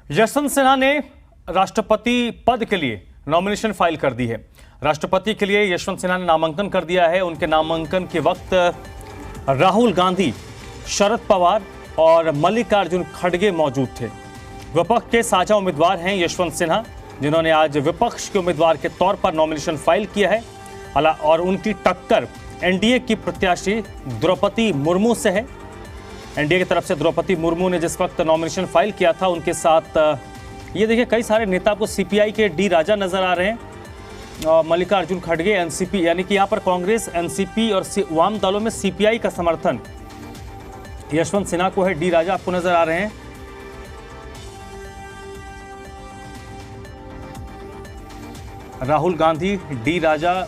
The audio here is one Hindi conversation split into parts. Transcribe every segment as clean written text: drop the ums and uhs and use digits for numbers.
यशवंत सिन्हा ने राष्ट्रपति पद के लिए नॉमिनेशन फाइल कर दी है। राष्ट्रपति के लिए यशवंत सिन्हा ने नामांकन कर दिया है। उनके नामांकन के वक्त राहुल गांधी, शरद पवार और मल्लिकार्जुन खड़गे मौजूद थे। विपक्ष के साझा उम्मीदवार हैं यशवंत सिन्हा, जिन्होंने आज विपक्ष के उम्मीदवार के तौर पर नॉमिनेशन फाइल किया है और उनकी टक्कर एनडीए की प्रत्याशी द्रौपदी मुर्मू से है। एनडीए की तरफ से द्रौपदी मुर्मू ने जिस वक्त नॉमिनेशन फाइल किया था, उनके साथ ये देखिए कई सारे नेता को सीपीआई के डी राजा नजर आ रहे हैं। मल्लिकार्जुन खड़गे एनसीपी, यानी कि यहाँ पर कांग्रेस, एनसीपी और वाम दलों में सीपीआई का समर्थन यशवंत सिन्हा को है। डी राजा आपको नजर आ रहे हैं। राहुल गांधी, डी राजा,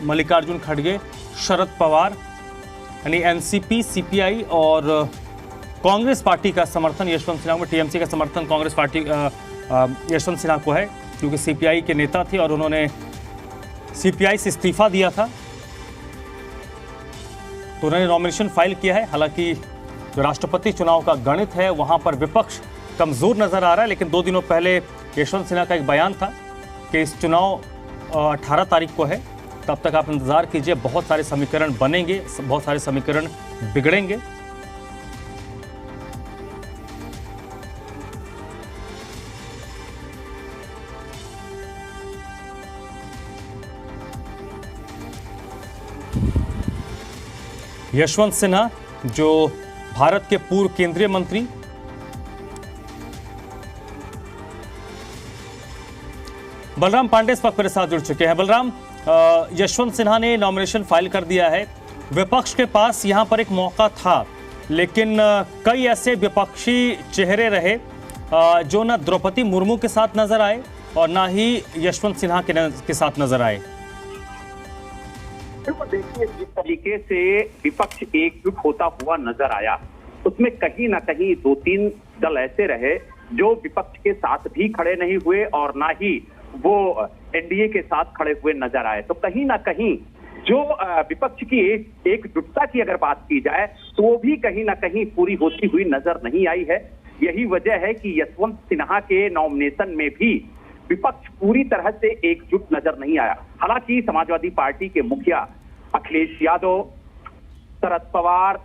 मल्लिकार्जुन खड़गे, शरद पवार, यानी एनसीपी, सीपीआई और कांग्रेस पार्टी का समर्थन यशवंत सिन्हा को, टीएमसी का समर्थन कांग्रेस पार्टी यशवंत सिन्हा को है, क्योंकि सीपीआई के नेता थे और उन्होंने सीपीआई से इस्तीफा दिया था, तो उन्होंने नॉमिनेशन फाइल किया है। हालांकि जो राष्ट्रपति चुनाव का गणित है, वहां पर विपक्ष कमजोर नजर आ रहा है, लेकिन 2 दिनों पहले यशवंत सिन्हा का एक बयान था कि इस चुनाव 18 तारीख को है, तब तक आप इंतजार कीजिए, बहुत सारे समीकरण बनेंगे, बहुत सारे समीकरण बिगड़ेंगे। यशवंत सिन्हा, जो भारत के पूर्व केंद्रीय मंत्री, बलराम पांडे इस वक्त मेरे साथ जुड़ चुके हैं। बलराम, यशवंत सिन्हा ने नॉमिनेशन फाइल कर दिया है। विपक्ष के पास यहां पर एक मौका था, लेकिन कई ऐसे विपक्षी चेहरे रहे जो ना द्रौपदी मुर्मू के साथ नजर आए और ना ही यशवंत सिन्हा के साथ नजर आए। देखिए, जिस तरीके से विपक्ष एकजुट होता हुआ नजर आया, उसमें कहीं ना कहीं 2-3 दल ऐसे रहे जो विपक्ष के साथ भी खड़े नहीं हुए और ना ही वो एनडीए के साथ खड़े हुए नजर आए। तो कहीं ना कहीं जो विपक्ष की एकजुटता की अगर बात की जाए, तो वो भी कहीं ना कहीं पूरी होती हुई नजर नहीं आई है। यही वजह है कि यशवंत सिन्हा के नॉमिनेशन में भी विपक्ष पूरी तरह से एकजुट नजर नहीं आया। हालांकि समाजवादी पार्टी के मुखिया अखिलेश यादव, शरद पवार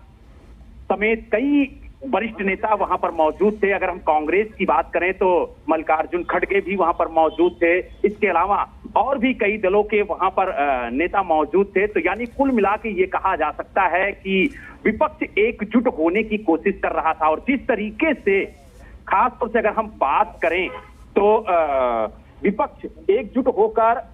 समेत कई वरिष्ठ नेता वहां पर मौजूद थे। अगर हम कांग्रेस की बात करें तो मल्लिकार्जुन खड़गे भी वहां पर मौजूद थे। इसके अलावा और भी कई दलों के वहां पर नेता मौजूद थे। तो यानी कुल मिला के ये कहा जा सकता है कि विपक्ष एकजुट होने की कोशिश कर रहा था। और जिस तरीके से खासतौर से अगर हम बात करें तो विपक्ष एकजुट होकर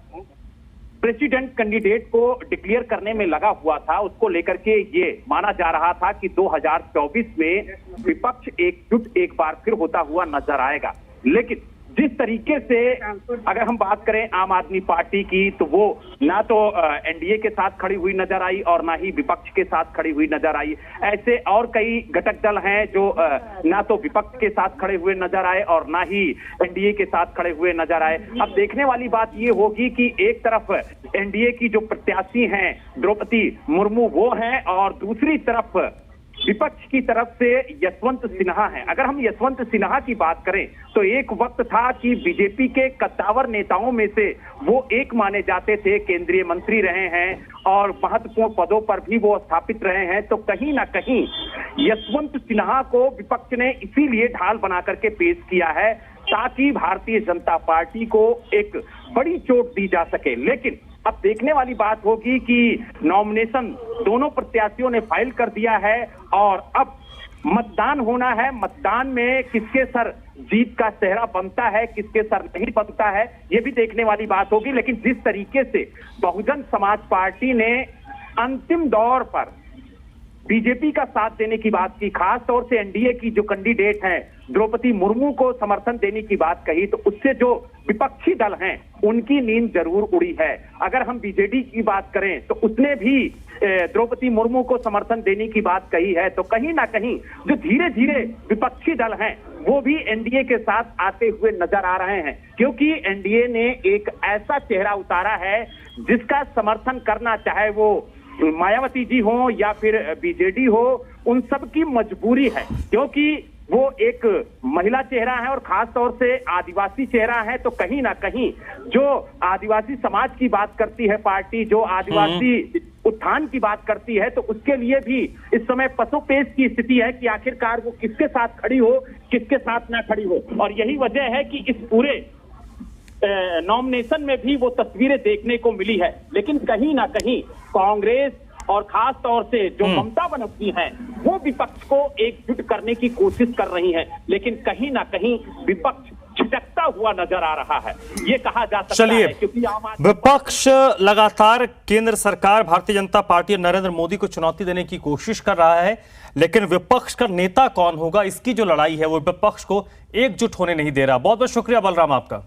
प्रेसिडेंट कैंडिडेट को डिक्लेयर करने में लगा हुआ था, उसको लेकर के ये माना जा रहा था कि 2024 में विपक्ष एकजुट एक बार फिर होता हुआ नजर आएगा। लेकिन जिस तरीके से अगर हम बात करें आम आदमी पार्टी की, तो वो ना तो एनडीए के साथ खड़ी हुई नजर आई और ना ही विपक्ष के साथ खड़ी हुई नजर आई। ऐसे और कई घटक दल हैं जो ना तो विपक्ष के साथ खड़े हुए नजर आए और ना ही एनडीए के साथ खड़े हुए नजर आए। अब देखने वाली बात ये होगी कि एक तरफ एनडीए की जो प्रत्याशी हैं द्रौपदी मुर्मू वो हैं, और दूसरी तरफ विपक्ष की तरफ से यशवंत सिन्हा है। अगर हम यशवंत सिन्हा की बात करें तो एक वक्त था कि बीजेपी के कद्दावर नेताओं में से वो एक माने जाते थे, केंद्रीय मंत्री रहे हैं और महत्वपूर्ण पदों पर भी वो स्थापित रहे हैं। तो कहीं ना कहीं यशवंत सिन्हा को विपक्ष ने इसीलिए ढाल बना करके पेश किया है ताकि भारतीय जनता पार्टी को एक बड़ी चोट दी जा सके। लेकिन अब देखने वाली बात होगी कि नॉमिनेशन दोनों प्रत्याशियों ने फाइल कर दिया है और अब मतदान होना है। मतदान में किसके सर जीत का चेहरा बनता है, किसके सर नहीं बनता है, ये भी देखने वाली बात होगी। लेकिन जिस तरीके से बहुजन समाज पार्टी ने अंतिम दौर पर बीजेपी का साथ देने की बात की, खास तौर से एनडीए की जो कैंडिडेट हैं द्रौपदी मुर्मू को समर्थन देने की बात कही, तो उससे जो विपक्षी दल हैं उनकी नींद जरूर उड़ी है। अगर हम बीजेडी की बात करें तो उसने भी द्रौपदी मुर्मू को समर्थन देने की बात कही है। तो कहीं ना कहीं जो धीरे धीरे विपक्षी दल हैं वो भी एनडीए के साथ आते हुए नजर आ रहे हैं, क्योंकि एनडीए ने एक ऐसा चेहरा उतारा है जिसका समर्थन करना, चाहे वो मायावती जी हो या फिर बीजेडी हो, उन सब की मजबूरी है, क्योंकि वो एक महिला चेहरा है और खास तौर से आदिवासी चेहरा है, तो कहीं ना कहीं जो आदिवासी समाज की बात करती है पार्टी, जो आदिवासी उत्थान की बात करती है, तो उसके लिए भी इस समय पसोपेश की स्थिति है कि आखिरकार वो किसके साथ खड़ी हो, किसके साथ ना खड़ी हो। और यही वजह है कि इस पूरे नॉमिनेशन में भी वो तस्वीरें देखने को मिली है। लेकिन कहीं ना कहीं कांग्रेस और खास तौर से जो ममता बनर्जी हैं, वो विपक्ष को एकजुट करने की कोशिश कर रही हैं, लेकिन कहीं ना कहीं विपक्ष छिटकता हुआ नजर आ रहा है, ये कहा जा सकता है। क्योंकि विपक्ष लगातार केंद्र सरकार, भारतीय जनता पार्टी और नरेंद्र मोदी को चुनौती देने की कोशिश कर रहा है, लेकिन विपक्ष का नेता कौन होगा, इसकी जो लड़ाई है वो विपक्ष को एकजुट होने नहीं दे रहा। बहुत बहुत शुक्रिया बलराम आपका।